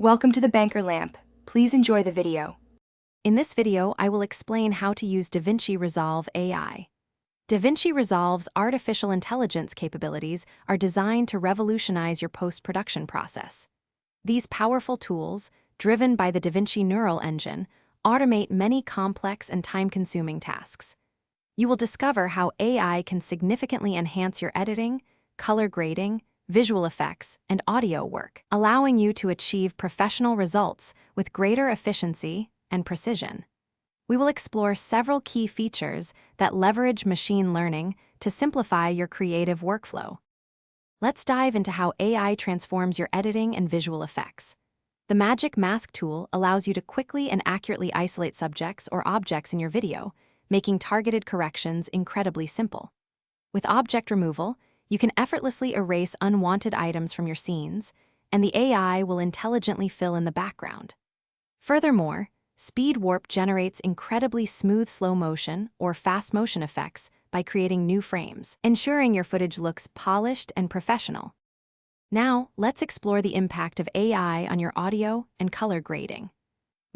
Welcome to the Banker Lamp. Please enjoy the video. In this video, I will explain how to use DaVinci Resolve AI. DaVinci Resolve's artificial intelligence capabilities are designed to revolutionize your post-production process. These powerful tools, driven by the DaVinci neural engine, automate many complex and time-consuming tasks. You will discover how AI can significantly enhance your editing, color grading, visual effects, and audio work, allowing you to achieve professional results with greater efficiency and precision. We will explore several key features that leverage machine learning to simplify your creative workflow. Let's dive into how AI transforms your editing and visual effects. The Magic Mask tool allows you to quickly and accurately isolate subjects or objects in your video, making targeted corrections incredibly simple. With object removal, you can effortlessly erase unwanted items from your scenes, and the AI will intelligently fill in the background. Furthermore, Speed Warp generates incredibly smooth slow motion or fast motion effects by creating new frames, ensuring your footage looks polished and professional. Now, let's explore the impact of AI on your audio and color grading.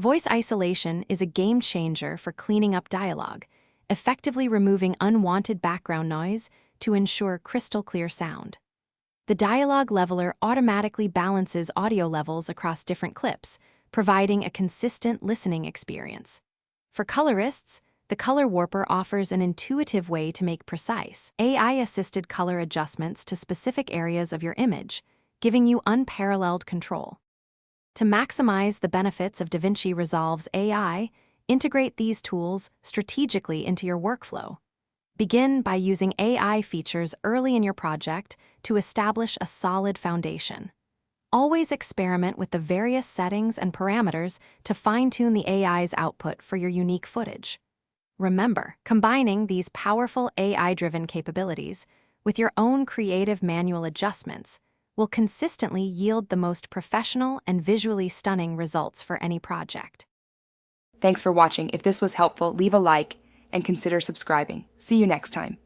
Voice isolation is a game changer for cleaning up dialogue, effectively removing unwanted background noise to ensure crystal clear sound. The dialogue leveler automatically balances audio levels across different clips, providing a consistent listening experience. For colorists, the Color Warper offers an intuitive way to make precise, AI-assisted color adjustments to specific areas of your image, giving you unparalleled control. To maximize the benefits of DaVinci Resolve's AI, integrate these tools strategically into your workflow. Begin by using AI features early in your project to establish a solid foundation. Always experiment with the various settings and parameters to fine-tune the AI's output for your unique footage. Remember, combining these powerful AI-driven capabilities with your own creative manual adjustments will consistently yield the most professional and visually stunning results for any project. Thanks for watching. If this was helpful, leave a like and consider subscribing. See you next time.